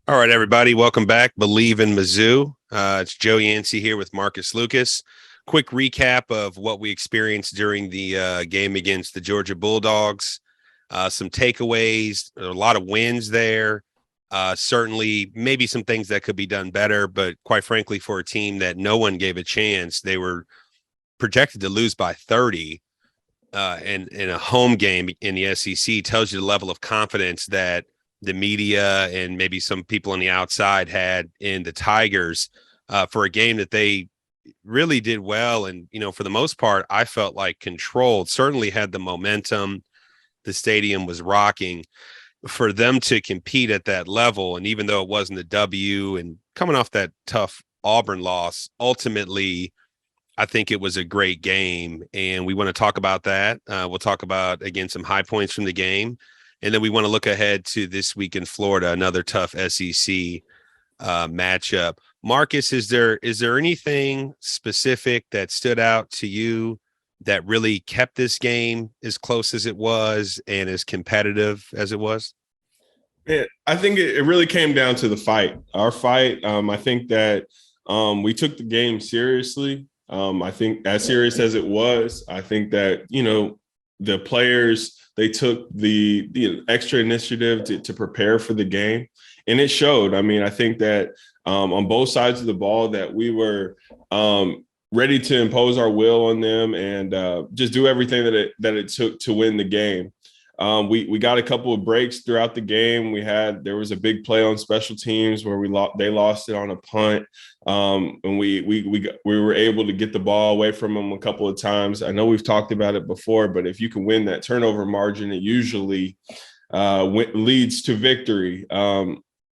All right, everybody, welcome back. Believe in Mizzou. It's Joe Yancey here with Marcus Lucas. Quick recap of what we experienced during the game against the Georgia Bulldogs. Some takeaways, a lot of wins there. Certainly, maybe some things that could be done better, but quite frankly, for a team that no one gave a chance, they were projected to lose by 30 in a home game in the SEC. Tells you the level of confidence that the media and maybe some people on the outside had in the Tigers for a game that they really did well. And, for the most part, I felt like controlled, certainly had the momentum. The stadium was rocking for them to compete at that level. And even though it wasn't a W and coming off that tough Auburn loss, ultimately, I think it was a great game. And we want to talk about that. We'll talk about, again, some high points from the game. And then we want to look ahead to this week in Florida, another tough SEC matchup. Marcus, is there anything specific that stood out to you that really kept this game as close as it was and as competitive as it was? Yeah, I think it really came down to the fight. Our fight. I think that we took the game seriously. I think as serious as it was. I think that the players, they took the extra initiative to prepare for the game, and it showed. I mean, I think that on both sides of the ball that we were ready to impose our will on them and just do everything that it took to win the game. We got a couple of breaks throughout the game. There was a big play on special teams where they lost it on a punt, and we were able to get the ball away from them a couple of times. I know we've talked about it before, but if you can win that turnover margin, it usually leads to victory.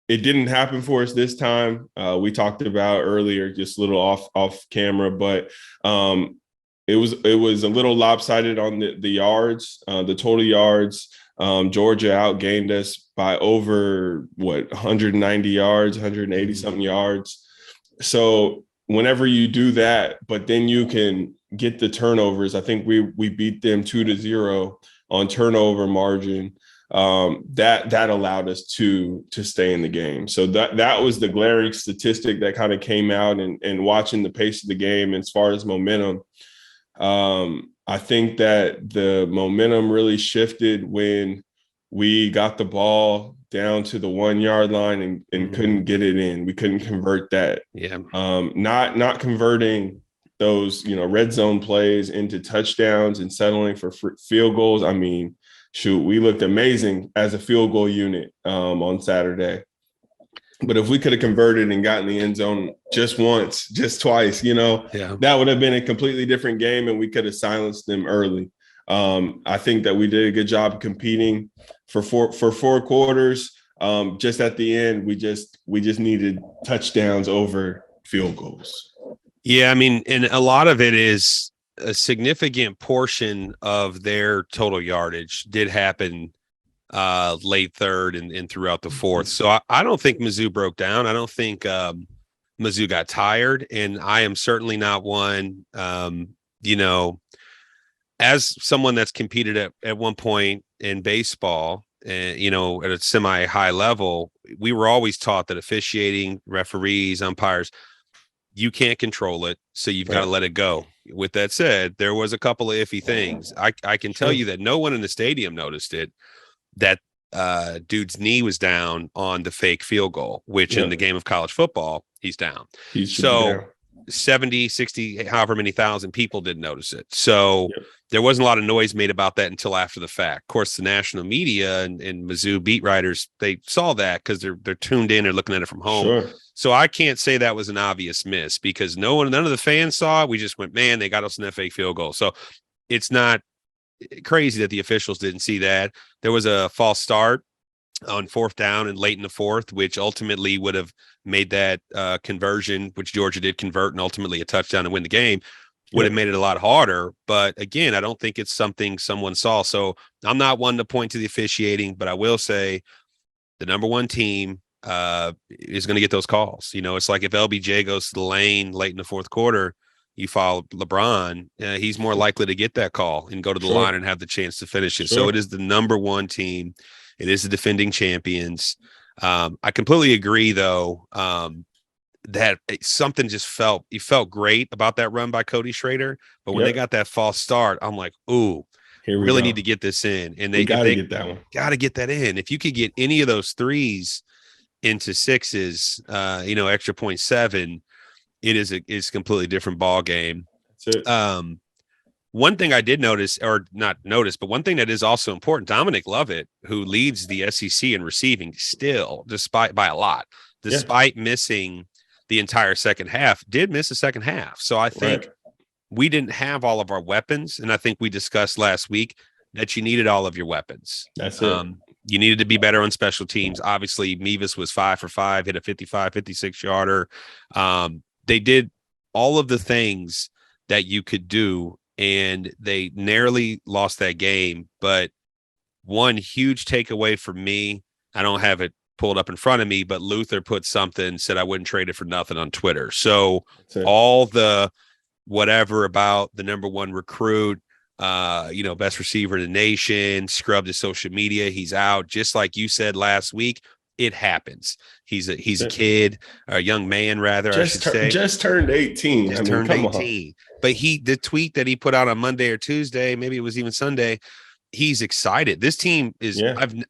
It didn't happen for us this time. We talked about earlier, just a little off camera, but it was a little lopsided on the yards, the total yards. Georgia outgained us by over 190 yards, 180 something yards. So whenever you do that, but then you can get the turnovers. I think we beat them 2-0 on turnover margin. That allowed us to stay in the game. So that was the glaring statistic that kind of came out, and watching the pace of the game as far as momentum. I think that the momentum really shifted when we got the ball down to the 1 yard line and couldn't get it in. We couldn't convert that. Yeah. Not converting those, red zone plays into touchdowns and settling for field goals. I mean, shoot, we looked amazing as a field goal unit on Saturday. But if we could have converted and gotten the end zone just once, just twice, that would have been a completely different game, and we could have silenced them early. I think that we did a good job competing for four quarters. Just at the end, we just needed touchdowns over field goals. Yeah, I mean, and a lot of it is a significant portion of their total yardage did happen late third and throughout the fourth. So I don't think Mizzou broke down. I don't think Mizzou got tired, and I am certainly not one, as someone that's competed at one point in baseball, at a semi-high level, we were always taught that officiating, referees, umpires, you can't control it, so you've got to let it go. With that said, there was a couple of iffy things. I can tell you that no one in the stadium noticed it, that dude's knee was down on the fake field goal, which in the game of college football, he's down. So 70, 60, however many thousand people didn't notice it. So there wasn't a lot of noise made about that until after the fact. Of course, the national media and Mizzou beat writers, they saw that because they're tuned in, they're looking at it from home. Sure. So I can't say that was an obvious miss because none of the fans saw it. We just went, man, they got us in that fake field goal. So it's not crazy that the officials didn't see that. There was a false start on fourth down and late in the fourth, which ultimately would have made that conversion, which Georgia did convert, and ultimately a touchdown and win the game, would have made it a lot harder. But again, I don't think it's something someone saw. So I'm not one to point to the officiating, but I will say the number one team is going to get those calls. It's like if LBJ goes to the lane late in the fourth quarter, you follow LeBron, he's more likely to get that call and go to the line and have the chance to finish it. So it is the number one team. It is the defending champions. I completely agree, though, that something just he felt great about that run by Cody Schrader. But when they Yep. got that false start, I'm like, ooh, Here we really need go. to get this in. And We if got to they get that one. got to get that in, if you could get any of those threes into sixes, extra 0.7, it's a completely different ball game. That's it. One thing I did notice, or not notice, but one thing that is also important, Dominic Lovett, who leads the SEC in receiving still, despite by a lot, Yeah. despite missing the entire second half, did miss the second half. So I think Right. we didn't have all of our weapons. And I think we discussed last week that you needed all of your weapons. That's it. You needed to be better on special teams. Obviously, Mevis was 5 for 5, hit a 55, 56 yarder. They did all of the things that you could do, and they narrowly lost that game. But one huge takeaway for me, I don't have it pulled up in front of me, but Luther put something, said I wouldn't trade it for nothing on Twitter. So all the whatever about the number one recruit, best receiver in the nation, scrubbed his social media, he's out. Just like you said last week, it happens. He's a kid, a young man, rather, I should say. Just turned 18. Just turned 18. But the tweet that he put out on Monday or Tuesday, maybe it was even Sunday, he's excited. This team is,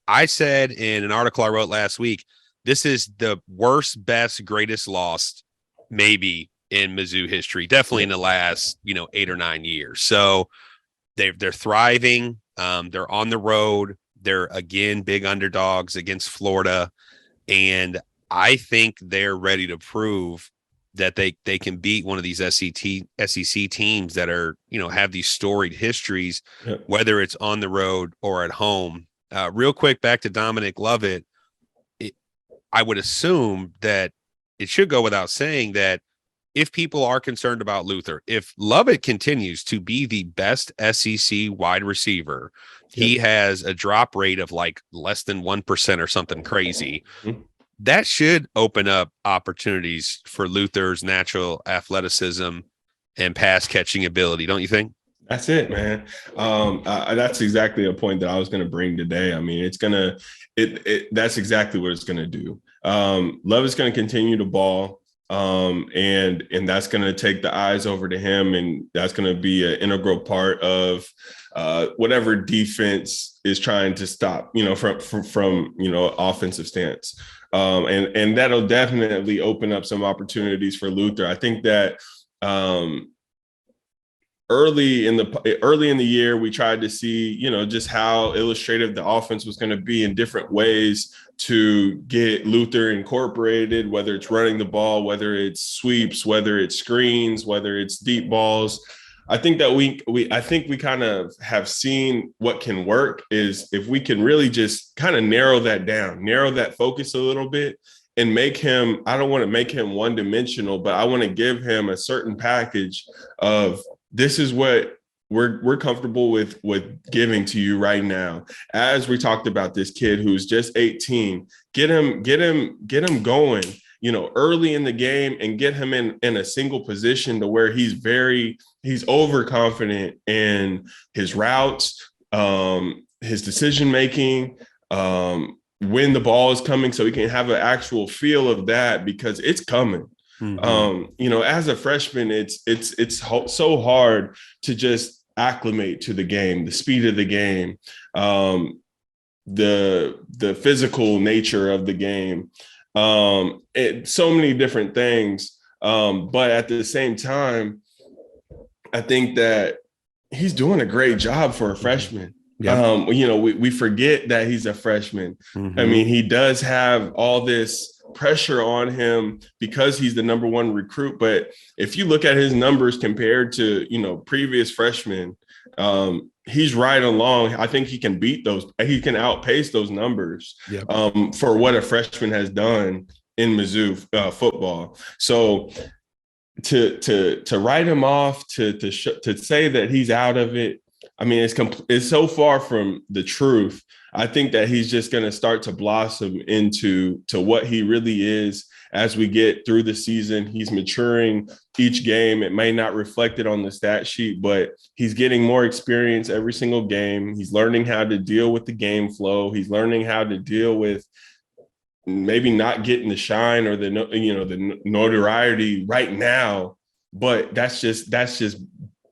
I said in an article I wrote last week, this is the worst, best, greatest loss maybe in Mizzou history, definitely in the last 8 or 9 years. So they're thriving. They're on the road. They're again big underdogs against Florida, and I think they're ready to prove that they can beat one of these SEC teams that are have these storied histories, whether it's on the road or at home. Real quick, back to Dominic Lovett. I would assume that it should go without saying that if people are concerned about Luther, if Lovett continues to be the best SEC wide receiver, he has a drop rate of like less than 1% or something crazy. That should open up opportunities for Luther's natural athleticism and pass catching ability. Don't you think? That's it, man. That's exactly a point that I was going to bring today. I mean, that's exactly what it's going to do. Love is going to continue to ball. And that's going to take the eyes over to him. And that's going to be an integral part of whatever defense is trying to stop, from offensive stance. And that'll definitely open up some opportunities for Luther. I think that early in the year, we tried to see, just how illustrative the offense was going to be in different ways to get Luther incorporated, whether it's running the ball, whether it's sweeps, whether it's screens, whether it's deep balls. I think that we kind of have seen what can work is if we can really just kind of narrow that focus a little bit and make him, I don't want to make him one-dimensional, but I want to give him a certain package of this is what we're comfortable with giving to you right now. As we talked about this kid who's just 18, get him going, early in the game and get him in a single position to where he's overconfident in his routes, his decision-making, when the ball is coming, so he can have an actual feel of that because it's coming. As a freshman, it's so hard to just acclimate to the game, the speed of the game, the physical nature of the game, so many different things. But at the same time, I think that he's doing a great job for a freshman. Yeah. We forget that he's a freshman. I mean, he does have all this pressure on him because he's the number one recruit. But if you look at his numbers compared to, previous freshmen, he's right along. I think he can he can outpace those numbers for what a freshman has done in Mizzou football. So to write him off, to say that he's out of it, I mean, it's so far from the truth. I think that he's just going to start to blossom into what he really is as we get through the season. He's maturing each game. It may not reflect it on the stat sheet, but he's getting more experience every single game. He's learning how to deal with the game flow. He's learning how to deal with maybe not getting the shine or the notoriety right now, but that's just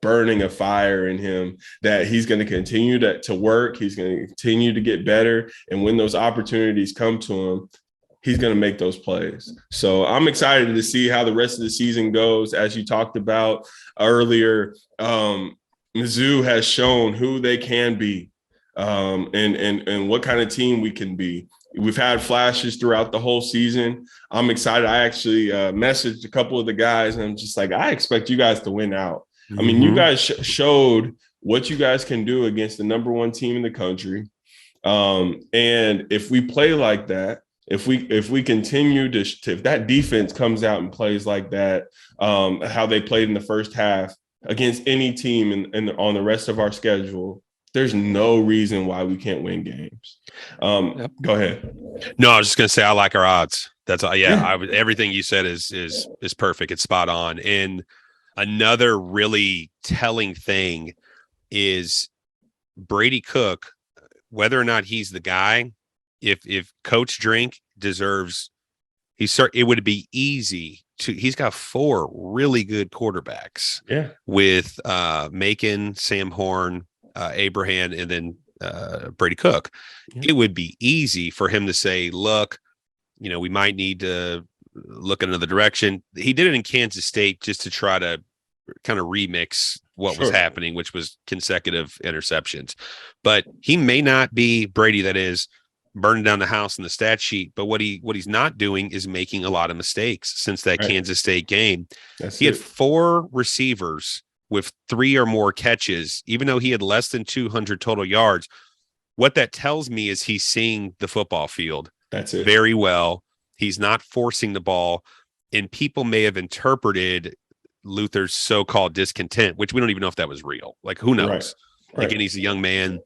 burning a fire in him that he's going to continue to work. He's going to continue to get better. And when those opportunities come to him, he's going to make those plays. So I'm excited to see how the rest of the season goes. As you talked about earlier, Mizzou has shown who they can be, and what kind of team we can be. We've had flashes throughout the whole season. I'm excited. I actually messaged a couple of the guys, and I'm just like, I expect you guys to win out. I mean, you guys showed what you guys can do against the number one team in the country. And if we play like that, if we continue to if that defense comes out and plays like that, how they played in the first half against any team on the rest of our schedule, there's no reason why we can't win games. Go ahead. No, I was just going to say I like our odds. That's all. Yeah, everything you said is perfect. It's spot on. And another really telling thing is Brady Cook, whether or not he's the guy. If Coach Drink deserves, it would be easy to. He's got 4 really good quarterbacks. Yeah, with Macon, Sam Horn, Abraham, and then Brady Cook. Yeah. It would be easy for him to say, "Look, we might need to look in another direction." He did it in Kansas State just to try to kind of remix what was happening, which was consecutive interceptions. But he may not be Brady, that is burning down the house in the stat sheet. But what he's not doing is making a lot of mistakes since that Kansas State game. He had 4 receivers with 3 or more catches, even though he had less than 200 total yards. What that tells me is he's seeing the football field very well. He's not forcing the ball, and people may have interpreted Luther's so-called discontent, which we don't even know if that was real. Like, who knows? Right. Again, he's a young man.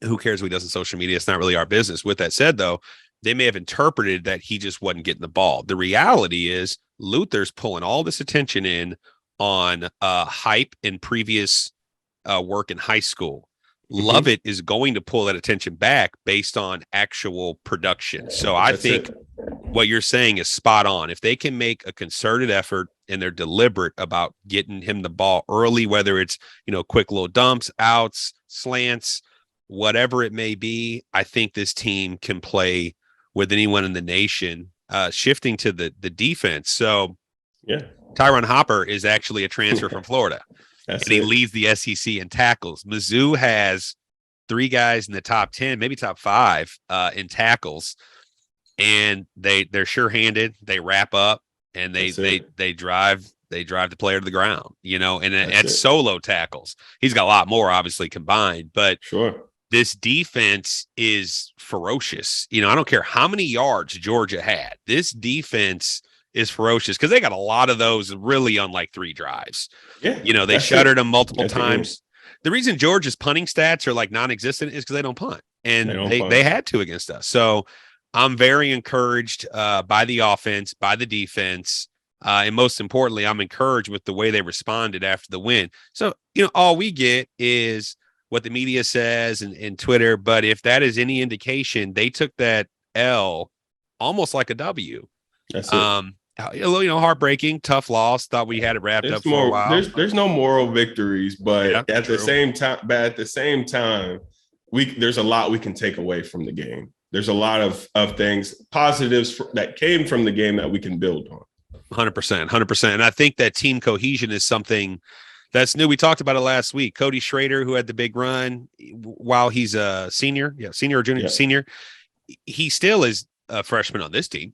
Who cares what he does on social media? It's not really our business. With that said, though, they may have interpreted that he just wasn't getting the ball. The reality is Luther's pulling all this attention in on hype and previous work in high school. Lovett is going to pull that attention back based on actual production. So I think what you're saying is spot on. If they can make a concerted effort and they're deliberate about getting him the ball early, whether it's, quick little dumps, outs, slants, whatever it may be, I think this team can play with anyone in the nation. Shifting to the defense. So Tyron Hopper is actually a transfer from Florida. He leads the SEC in tackles. Mizzou has 3 guys in the top 10, maybe top 5 in tackles, and they're sure-handed. They wrap up and they drive the player to the ground. And at solo tackles, he's got a lot more obviously combined, but this defense is ferocious. I don't care how many yards Georgia had. This defense is ferocious because they got a lot of those really on like 3 drives. Yeah, they shuttered them multiple times. The reason Georgia's punting stats are like non-existent is because they don't punt, and they had to against us. So I'm very encouraged by the offense, by the defense, and most importantly, I'm encouraged with the way they responded after the win. So all we get is what the media says and Twitter, but if that is any indication, they took that L almost like a W. That's it. A little, heartbreaking, tough loss. Thought we had it wrapped up for a while. There's no moral victories, but at the same time, there's a lot we can take away from the game. There's a lot of things, positives that came from the game that we can build on. 100%. And I think that team cohesion is something that's new. We talked about it last week. Cody Schrader, who had the big run while he's a senior, senior or junior, senior, he still is a freshman on this team.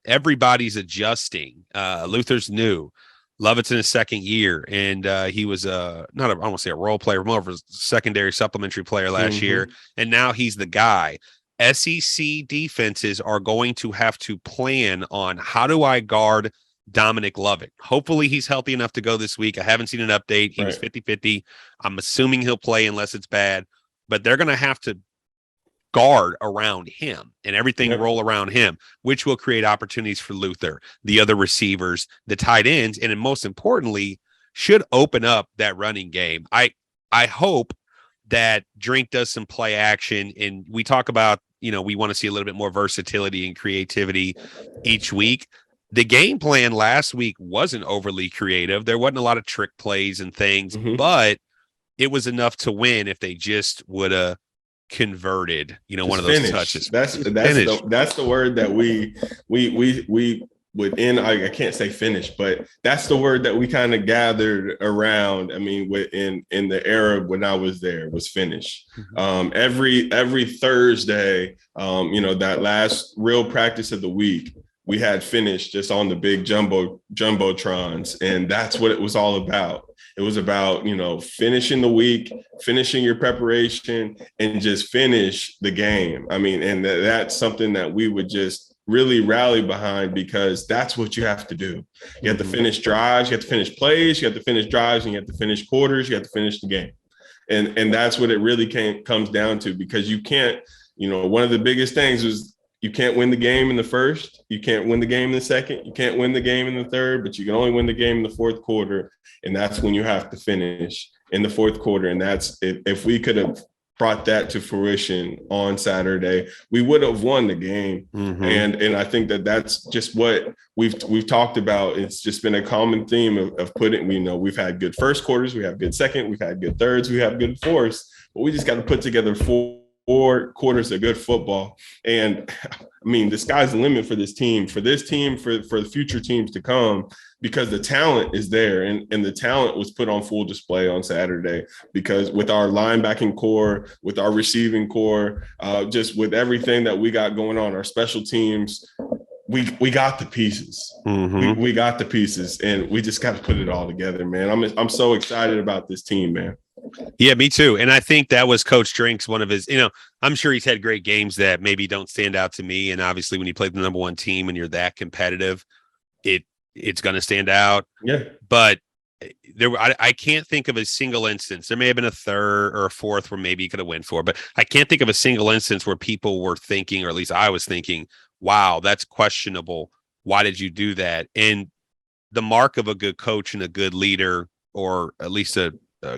Everybody's adjusting. Luther's new. Lovett's in his second year, and he was I don't want to say a role player, more of a secondary supplementary player last year, and now he's the guy. SEC defenses are going to have to plan on how do I guard Dominic Lovett. Hopefully he's healthy enough to go this week. I haven't seen an update. He was 50-50. I'm assuming he'll play unless it's bad, but they're going to have to guard around him and everything roll around him, which will create opportunities for Luther, the other receivers, the tight ends, and most importantly, should open up that running game. I hope that Drink does some play action, and we talk about we want to see a little bit more versatility and creativity each week. The game plan last week wasn't overly creative. There wasn't a lot of trick plays and things, but it was enough to win if they just would have converted, just one of those finish. touches. That's the word that we within, I can't say finish, but that's the word that we kind of gathered around. I mean, in the era when I was there, was finish. Every Thursday, that last real practice of the week, we had finish just on the big jumbotrons, and that's what it was all about. It was about, finishing the week, finishing your preparation, and just finish the game. I mean, and that's something that we would just really rally behind, because that's what you have to do. You have to finish drives, you have to finish plays, you have to finish drives, and you have to finish quarters, you have to finish the game. And that's what it really comes down to, because you can't, one of the biggest things is you can't win the game in the first, you can't win the game in the second, you can't win the game in the third, but you can only win the game in the fourth quarter. And that's when you have to finish in the fourth quarter. And that's if we could have brought that to fruition on Saturday, we would have won the game. And I think that's just what we've talked about. It's just been a common theme of putting, we've had good first quarters, we have good second, we've had good thirds, we have good fourths, but we just got to put together four quarters of good football. And I mean, the sky's the limit for this team, for the future teams to come, because the talent is there, and the talent was put on full display on Saturday, because with our linebacking core, with our receiving core, just with everything that we got going on, our special teams, we got the pieces. We got the pieces, and we just got to put it all together, man. I'm so excited about this team, man. Yeah, me too. And I think that was Coach Drink's one of his, I'm sure he's had great games that maybe don't stand out to me. And obviously when you play the number one team and you're that competitive, it's going to stand out. Yeah. But I can't think of a single instance. There may have been a third or a fourth where maybe you could have went for, but I can't think of a single instance where people were thinking, or at least I was thinking, wow, that's questionable. Why did you do that? And the mark of a good coach and a good leader, or at least a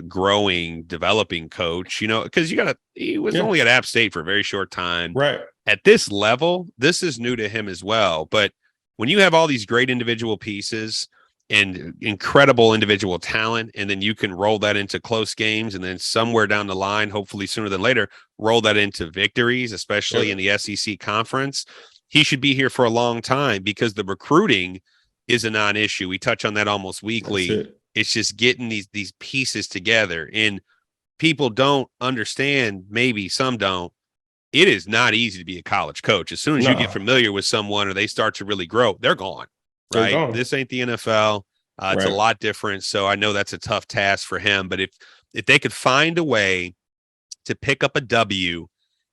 growing, developing coach, because he was only at App State for a very short time. Right. At this level, this is new to him as well. But when you have all these great individual pieces and incredible individual talent, and then you can roll that into close games, and then somewhere down the line, hopefully sooner than later, roll that into victories, especially in the SEC conference, he should be here for a long time, because the recruiting is a non-issue. We touch on that almost weekly. It's just getting these pieces together, and people don't understand. Maybe some don't. It is not easy to be a college coach. As soon as you get familiar with someone, or they start to really grow, they're gone. Right? They're gone. This ain't the NFL. It's a lot different. So I know that's a tough task for him. But if they could find a way to pick up a W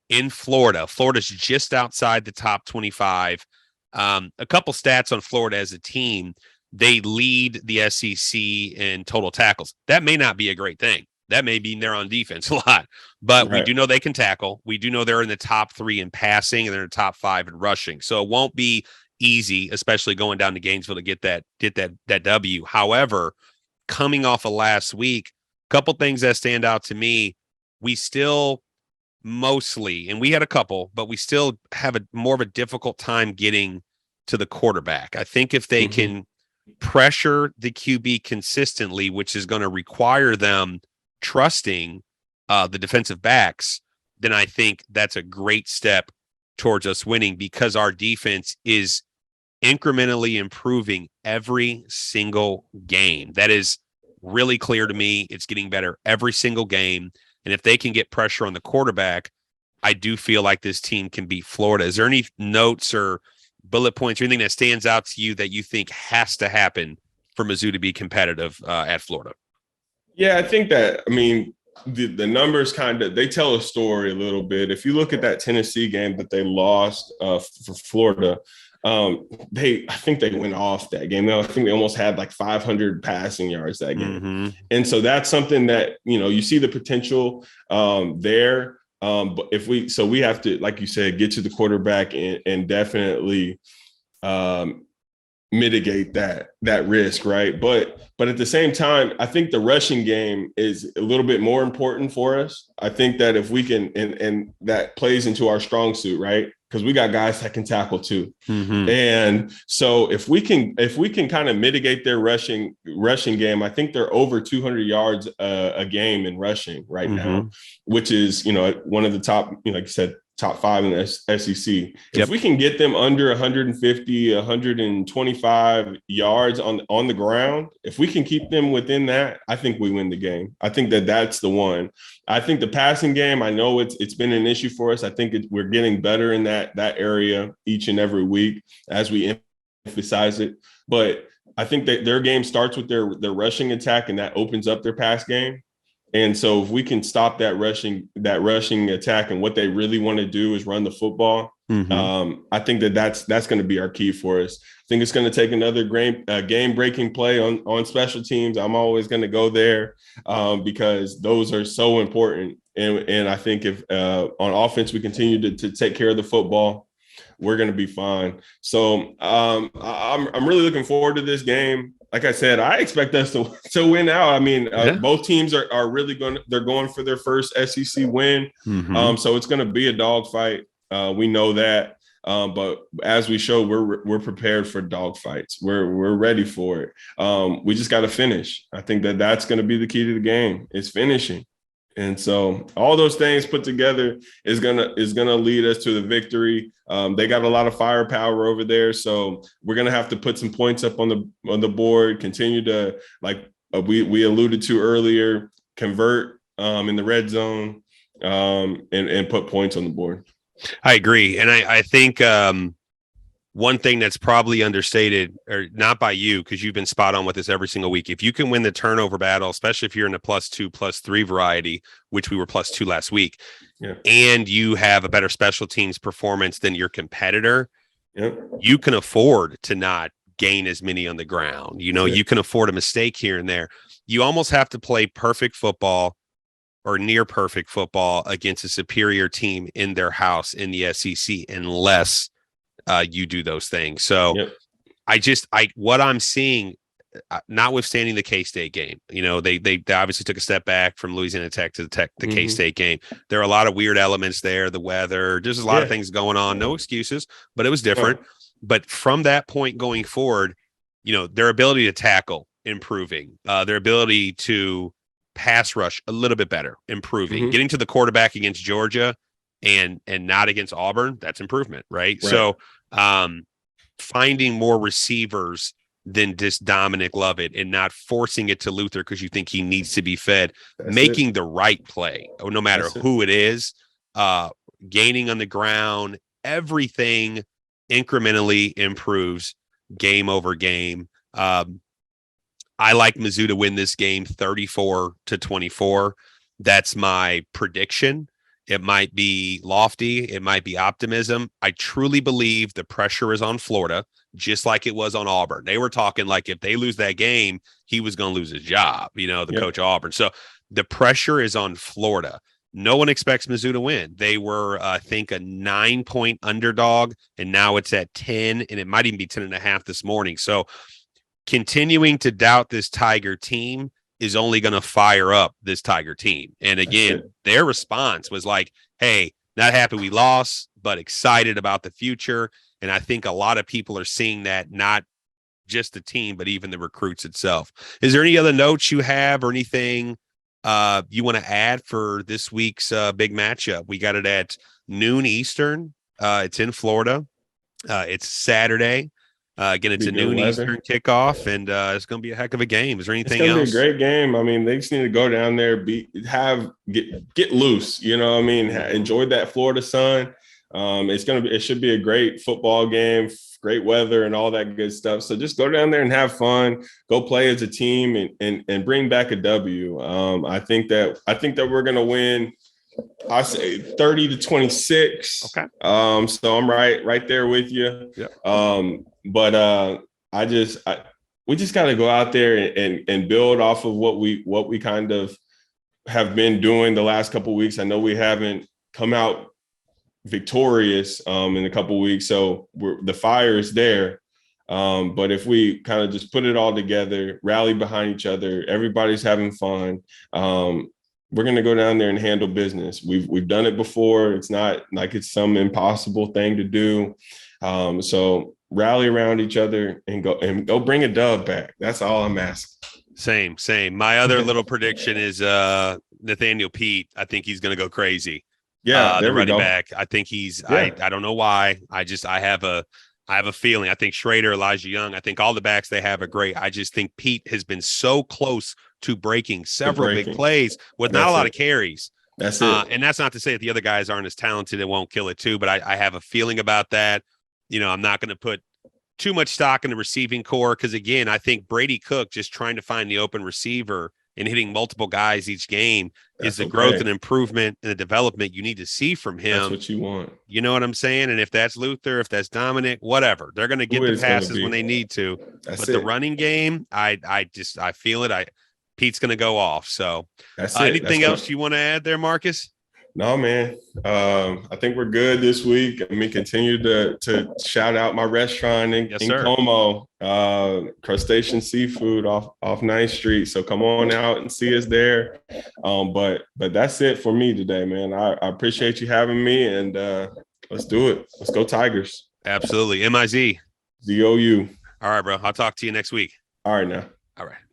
in Florida's just outside the top 25. A couple stats on Florida as a team. They lead the SEC in total tackles. That may not be a great thing. That may mean they're on defense a lot, but we do know they can tackle. We do know they're in the top 3 in passing, and they're in the top 5 in rushing. So it won't be easy, especially going down to Gainesville to get that W. However, coming off of last week, a couple things that stand out to me. We still mostly, and we had a couple, but we still have more of a difficult time getting to the quarterback. I think if they can pressure the QB consistently, which is going to require them trusting the defensive backs, then I think that's a great step towards us winning, because our defense is incrementally improving every single game. That is really clear to me. It's getting better every single game. And if they can get pressure on the quarterback, I do feel like this team can beat Florida. Is there any notes or bullet points or anything that stands out to you that you think has to happen for Mizzou to be competitive at Florida? Yeah, I think that, the numbers they tell a story a little bit. If you look at that Tennessee game that they lost for Florida, I think they went off that game. I think they almost had like 500 passing yards that game. And so that's something that, you see the potential there. But we have to, like you said, get to the quarterback and definitely mitigate that risk, right? But at the same time, I think the rushing game is a little bit more important for us. I think that if we can, and that plays into our strong suit, right? Because we got guys that can tackle too. Mm-hmm. And so if we can kind of mitigate their rushing game, I think they're over 200 yards a game in rushing right now, which is, one of the top, like you said, top 5 in the SEC. If we can get them under 150, 125 yards on the ground, if we can keep them within that, I think we win the game. I think that's the one. I think the passing game, I know it's been an issue for us. I think we're getting better in that area each and every week as we emphasize it. But I think that their game starts with their rushing attack, and that opens up their pass game. And so if we can stop that rushing attack, and what they really want to do is run the football, I think that's going to be our key for us. I think it's going to take another game-breaking play on special teams. I'm always going to go there because those are so important. And I think if on offense we continue to take care of the football, we're going to be fine. So I'm really looking forward to this game. Like I said, I expect us to win out. I mean, both teams are really they're going for their first SEC win. So it's going to be a dogfight. We know that. But as we show, we're prepared for dogfights. We're ready for it. We just got to finish. I think that's going to be the key to the game. It's finishing. And so all those things put together is gonna lead us to the victory. They got a lot of firepower over there, so we're gonna have to put some points up on the board. Continue to, like we alluded to earlier, convert in the red zone and put points on the board. I agree, and I think one thing that's probably understated, or not by you, because you've been spot on with this every single week. If you can win the turnover battle, especially if you're in the +2, +3 variety, which we were +2 last week, and you have a better special teams performance than your competitor, you can afford to not gain as many on the ground. You can afford a mistake here and there. You almost have to play perfect football or near perfect football against a superior team in their house in the SEC, unless you do those things. So what I'm seeing, notwithstanding the K-State game, they obviously took a step back from Louisiana Tech to the K-State game. There are a lot of weird elements there, the weather, there's a lot of things going on, no excuses, but it was different. But from that point going forward, their ability to tackle improving, their ability to pass rush a little bit better, improving, getting to the quarterback against Georgia and not against Auburn, that's improvement, right? So finding more receivers than just Dominic Lovett and not forcing it to Luther because you think he needs to be fed, making the right play, no matter who it is, gaining on the ground, everything incrementally improves game over game. I like Mizzou to win this game 34-24. That's my prediction. It might be lofty. It might be optimism. I truly believe the pressure is on Florida, just like it was on Auburn. They were talking like if they lose that game, he was going to lose his job, the coach of Auburn. So the pressure is on Florida. No one expects Mizzou to win. They were, I think, a 9-point underdog, and now it's at 10, and it might even be 10.5 this morning. So continuing to doubt this Tiger team is only going to fire up this Tiger team. And again, their response was like, hey, not happy we lost, but excited about the future. And I think a lot of people are seeing that, not just the team, but even the recruits itself. Is there any other notes you have or anything you want to add for this week's big matchup? We got it at noon Eastern. It's in Florida. It's Saturday. Again, it's a noon Eastern kickoff, and it's going to be a heck of a game. Is there anything else? It's going to be a great game. I mean, they just need to go down there, get loose. Enjoy that Florida sun. It should be a great football game, great weather, and all that good stuff. So just go down there and have fun. Go play as a team and bring back a W. I think that we're going to win. I say 30-26. Okay. So I'm right there with you. Yeah. But we just got to go out there and build off of what we kind of have been doing the last couple of weeks. I know we haven't come out victorious in a couple of weeks, so the fire is there. But if we kind of just put it all together, rally behind each other, everybody's having fun. We're going to go down there and handle business. We've done it before. It's not like it's some impossible thing to do. So rally around each other and go bring a dub back. That's all I'm asking. Same. My other little prediction is Nathaniel Pete. I think he's going to go crazy. Yeah, there the we running go. back. I think he's. Yeah. I don't know why. I have a feeling. I think Schrader, Elijah Young. I think all the backs they have are great. I just think Pete has been so close to breaking several big plays with not a lot of carries. That's it. And that's not to say that the other guys aren't as talented and won't kill it too. But I have a feeling about that. I'm not going to put too much stock in the receiving core because, again, I think Brady Cook just trying to find the open receiver and hitting multiple guys each game is the growth and improvement and the development you need to see from him. That's what you want. You know what I'm saying? And if that's Luther, if that's Dominic, whatever, they're going to get the passes when they need to. But the running game, I feel it. Pete's going to go off. So anything else you want to add there, Marcus? No, man. I think we're good this week. I mean, continue to shout out my restaurant in Como, Crustacean Seafood off 9th Street. So come on out and see us there. But that's it for me today, man. I appreciate you having me, and let's do it. Let's go Tigers. Absolutely. MIZ. ZOU. All right, bro. I'll talk to you next week. All right, now. All right.